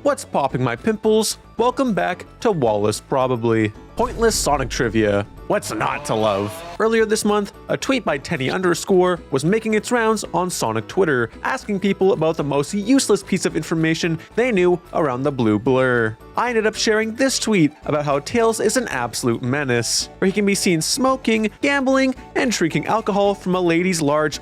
What's popping my pimples? Welcome back to Wallace Probably. Pointless Sonic trivia. What's not to love? Earlier this month, a tweet by Tenny_ was making its rounds on Sonic Twitter, asking people about the most useless piece of information they knew around the blue blur. I ended up sharing this tweet about how Tails is an absolute menace, where he can be seen smoking, gambling, and drinking alcohol from a lady's large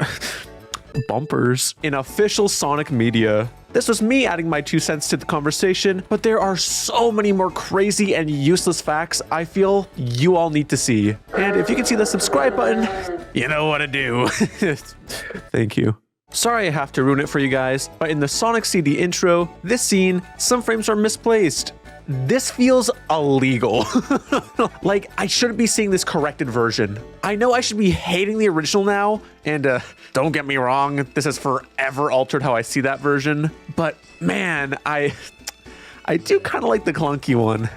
bumpers in official Sonic media. This was me adding my 2 cents to the conversation, but there are so many more crazy and useless facts I feel you all need to see. And if you can see the subscribe button, you know what to do. Thank you. Sorry I have to ruin it for you guys, but in the Sonic CD intro, this scene, some frames are misplaced. This feels illegal. Like, I shouldn't be seeing this corrected version. I know I should be hating the original now, and don't get me wrong, this has forever altered how I see that version, but man, I do kind of like the clunky one.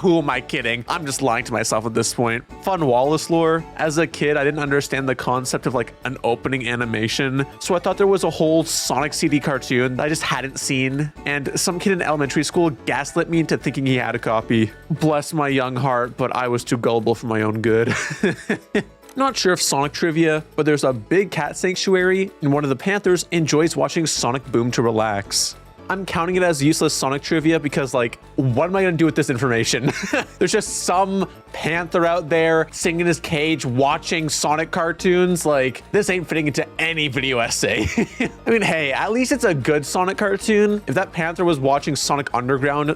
Who am I kidding? I'm just lying to myself at this point. Fun Wallace lore. As a kid, I didn't understand the concept of like an opening animation, so I thought there was a whole Sonic CD cartoon that I just hadn't seen, and some kid in elementary school gaslit me into thinking he had a copy. Bless my young heart, but I was too gullible for my own good. Not sure if Sonic trivia, but there's a big cat sanctuary, and one of the panthers enjoys watching Sonic boom to relax. I'm counting it as useless Sonic trivia because, like, what am I gonna do with this information? There's just some panther out there sitting in his cage watching Sonic cartoons. Like, this ain't fitting into any video essay. I mean, hey, at least it's a good Sonic cartoon. If that panther was watching Sonic Underground,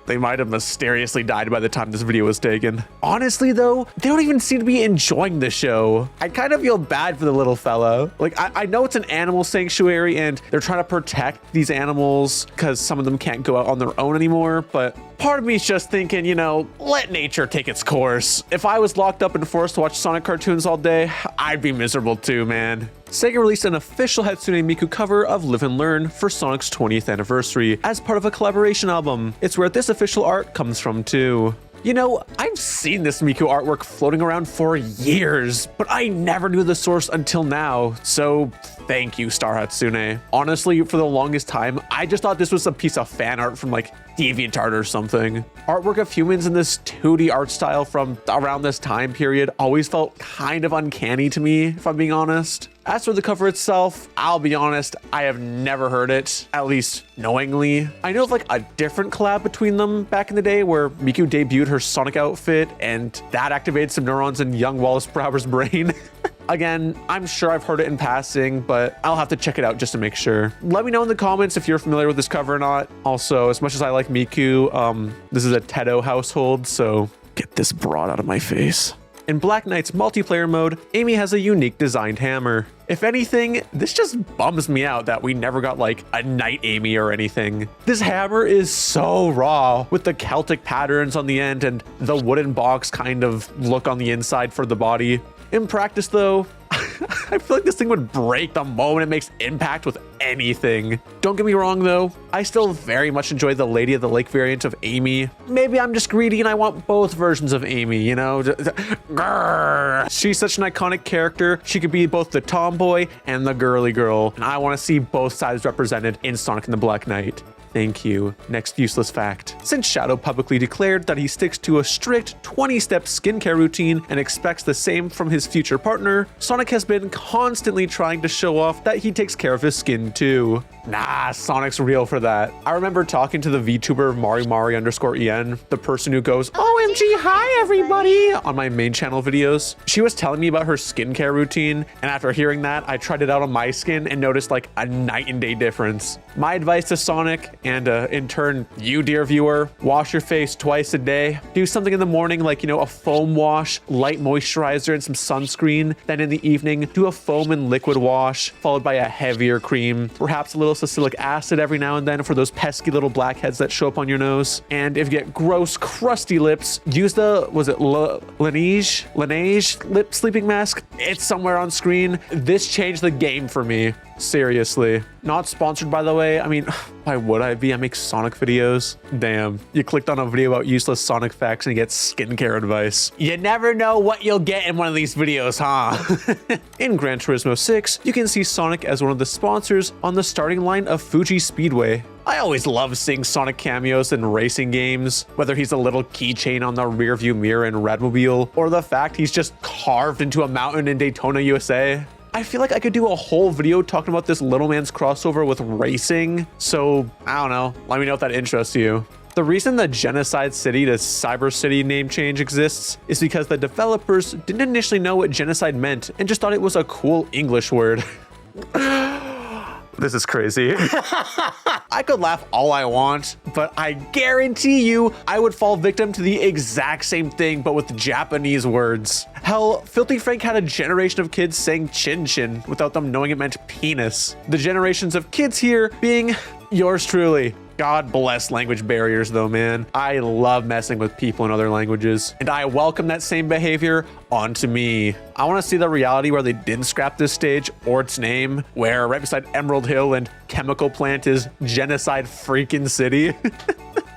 they might have mysteriously died by the time this video was taken. Honestly though, they don't even seem to be enjoying the show. I kind of feel bad for the little fella. Like, I know it's an animal sanctuary and they're trying to protect these animals because some of them can't go out on their own anymore, but part of me is just thinking, you know, let nature take its course. If I was locked up and forced to watch Sonic cartoons all day, I'd be miserable too, man. Sega released an official Hatsune Miku cover of Live and Learn for Sonic's 20th anniversary as part of a collaboration album. It's where this official art comes from too. You know, I've seen this Miku artwork floating around for years, but I never knew the source until now, so thank you, Star Hatsune. Honestly, for the longest time, I just thought this was a piece of fan art from like DeviantArt or something. Artwork of humans in this 2D art style from around this time period always felt kind of uncanny to me, if I'm being honest. As for the cover itself, I'll be honest, I have never heard it, at least knowingly. I know of like a different collab between them back in the day where Miku debuted her Sonic outfit and that activated some neurons in young Wallace Brower's brain. Again, I'm sure I've heard it in passing, but I'll have to check it out just to make sure. Let me know in the comments if you're familiar with this cover or not. Also, as much as I like Miku, this is a Tedo household, so get this broad out of my face. In Black Knight's multiplayer mode, Amy has a unique designed hammer. If anything, this just bums me out that we never got like a Knight Amy or anything. This hammer is so raw with the Celtic patterns on the end and the wooden box kind of look on the inside for the body. In practice though, I feel like this thing would break the moment it makes impact with anything. Don't get me wrong though, I still very much enjoy the Lady of the Lake variant of Amy. Maybe I'm just greedy and I want both versions of Amy, you know? Grrr. She's such an iconic character. She could be both the tomboy and the girly girl, and I want to see both sides represented in Sonic and the Black Knight. Thank you. Next useless fact. Since Shadow publicly declared that he sticks to a strict 20-step skincare routine and expects the same from his future partner, Sonic has been constantly trying to show off that he takes care of his skin too. Nah, Sonic's real for that. I remember talking to the VTuber Mari_en, the person who goes, OMG, hi everybody, on my main channel videos. She was telling me about her skincare routine, and after hearing that, I tried it out on my skin and noticed like a night and day difference. My advice to Sonic, and in turn, you dear viewer, wash your face twice a day. Do something in the morning like, you know, a foam wash, light moisturizer, and some sunscreen. Then in the evening, do a foam and liquid wash, followed by a heavier cream, perhaps a little salicylic acid every now and then for those pesky little blackheads that show up on your nose. And if you get gross, crusty lips, use the, was it Laneige lip sleeping mask? It's somewhere on screen. This changed the game for me. Seriously. Not sponsored, by the way. I mean, why would I be? I make Sonic videos. Damn. You clicked on a video about useless Sonic facts and you get skincare advice. You never know what you'll get in one of these videos, huh? In Gran Turismo 6, you can see Sonic as one of the sponsors on the starting line of Fuji Speedway. I always love seeing Sonic cameos in racing games, whether he's a little keychain on the rearview mirror in Redmobile, or the fact he's just carved into a mountain in Daytona, USA. I feel like I could do a whole video talking about this little man's crossover with racing, so I don't know, let me know if that interests you. The reason the Genocide City to Cyber City name change exists is because the developers didn't initially know what genocide meant and just thought it was a cool English word. This is crazy. I could laugh all I want, but I guarantee you I would fall victim to the exact same thing, but with Japanese words. Hell, Filthy Frank had a generation of kids saying chin chin without them knowing it meant penis. The generations of kids here being yours truly. God bless language barriers though, man. I love messing with people in other languages, and I welcome that same behavior onto me. I want to see the reality where they didn't scrap this stage or its name, where right beside Emerald Hill and Chemical Plant is Genocide freaking City.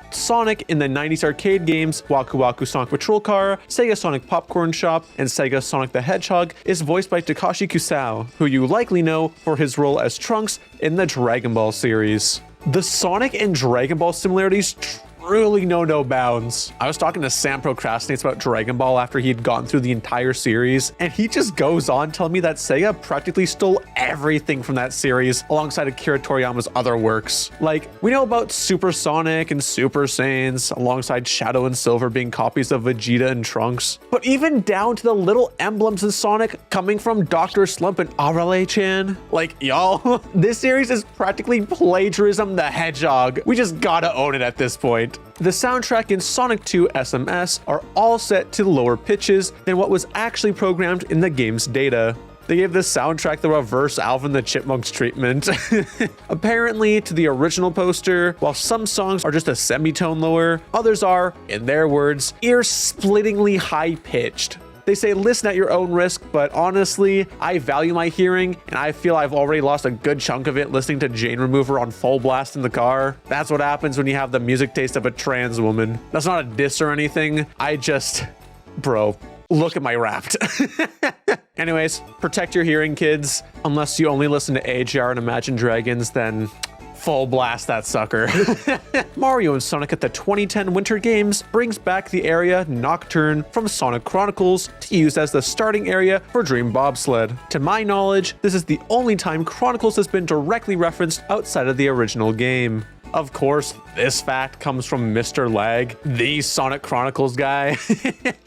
Sonic in the 90s arcade games, Waku Waku Sonic Patrol Car, Sega Sonic Popcorn Shop, and Sega Sonic the Hedgehog is voiced by Takashi Kusao, who you likely know for his role as Trunks in the Dragon Ball series. The Sonic and Dragon Ball similarities truly know no bounds. I was talking to Sam Procrastinates about Dragon Ball after he had gone through the entire series, and he just goes on telling me that Sega practically stole everything from that series alongside Akira Toriyama's other works. Like, we know about Super Sonic and Super Saiyans alongside Shadow and Silver being copies of Vegeta and Trunks, but even down to the little emblems in Sonic coming from Dr. Slump and Arale-chan. Like, y'all, this series is practically plagiarism the Hedgehog. We just gotta own it at this point. The soundtrack in Sonic 2 SMS are all set to lower pitches than what was actually programmed in the game's data. They gave the soundtrack the reverse Alvin the Chipmunks treatment. Apparently, to the original poster, while some songs are just a semitone lower, others are, in their words, ear-splittingly high-pitched. They say listen at your own risk, but honestly, I value my hearing, and I feel I've already lost a good chunk of it listening to Jane Remover on full blast in the car. That's what happens when you have the music taste of a trans woman. That's not a diss or anything. Bro, look at my Wrapped. Anyways, protect your hearing, kids. Unless you only listen to AJR and Imagine Dragons, then full blast that sucker. Mario and Sonic at the 2010 Winter Games brings back the area Nocturne from Sonic Chronicles to use as the starting area for Dream Bobsled. To my knowledge, this is the only time Chronicles has been directly referenced outside of the original game. Of course, this fact comes from Mr. Lag, the Sonic Chronicles guy.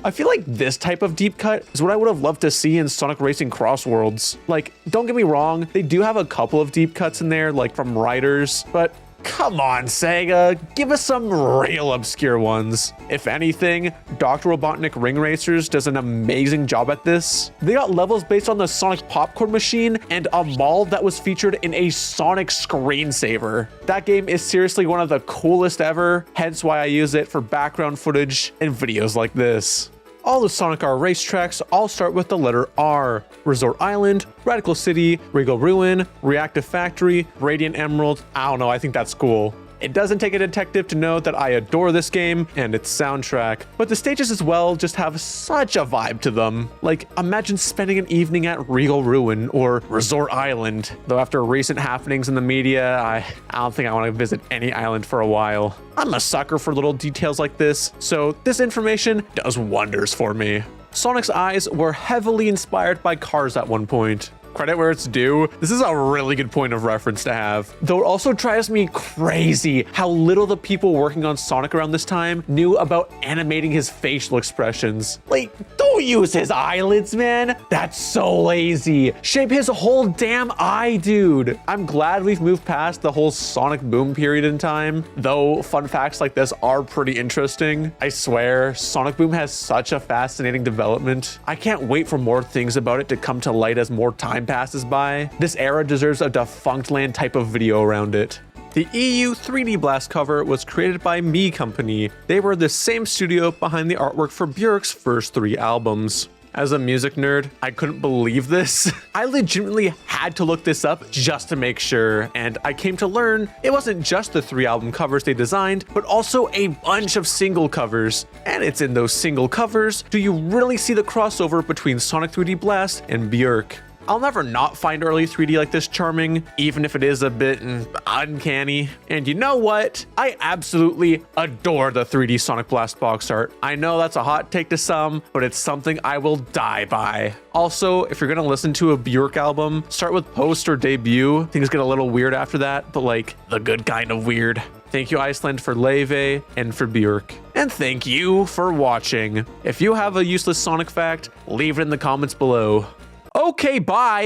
I feel like this type of deep cut is what I would have loved to see in Sonic Racing Cross Worlds. Like, don't get me wrong, they do have a couple of deep cuts in there, like from Riders, but come on, Sega, give us some real obscure ones. If anything, Dr. Robotnik Ring Racers does an amazing job at this. They got levels based on the Sonic Popcorn Machine and a mall that was featured in a Sonic screensaver. That game is seriously one of the coolest ever, hence why I use it for background footage and videos like this. All the Sonic R racetracks all start with the letter R. Resort Island, Radical City, Regal Ruin, Reactive Factory, Radiant Emerald. I don't know, I think that's cool. It doesn't take a detective to know that I adore this game and its soundtrack, but the stages as well just have such a vibe to them. Like, imagine spending an evening at Regal Ruin or Resort Island. Though after recent happenings in the media, I don't think I want to visit any island for a while. I'm a sucker for little details like this, so this information does wonders for me. Sonic's eyes were heavily inspired by Cars at one point. Credit where it's due, this is a really good point of reference to have. Though it also drives me crazy how little the people working on Sonic around this time knew about animating his facial expressions. Like, don't use his eyelids, man. That's so lazy. Shape his whole damn eye, dude. I'm glad we've moved past the whole Sonic boom period in time, though fun facts like this are pretty interesting. I swear, Sonic Boom has such a fascinating development. I can't wait for more things about it to come to light as more time passes by. This era deserves a Defunct Land type of video around it. The EU 3D Blast cover was created by Me Company. They were the same studio behind the artwork for Bjork's first 3 albums. As a music nerd, I couldn't believe this. I legitimately had to look this up just to make sure, and I came to learn it wasn't just the 3 album covers they designed, but also a bunch of single covers. And it's in those single covers do you really see the crossover between Sonic 3D Blast and Bjork. I'll never not find early 3D like this charming, even if it is a bit uncanny. And you know what? I absolutely adore the 3D Sonic Blast box art. I know that's a hot take to some, but it's something I will die by. Also, if you're gonna listen to a Bjork album, start with Post or Debut. Things get a little weird after that, but like the good kind of weird. Thank you, Iceland, for Leve and for Bjork. And thank you for watching. If you have a useless Sonic fact, leave it in the comments below. Okay, bye.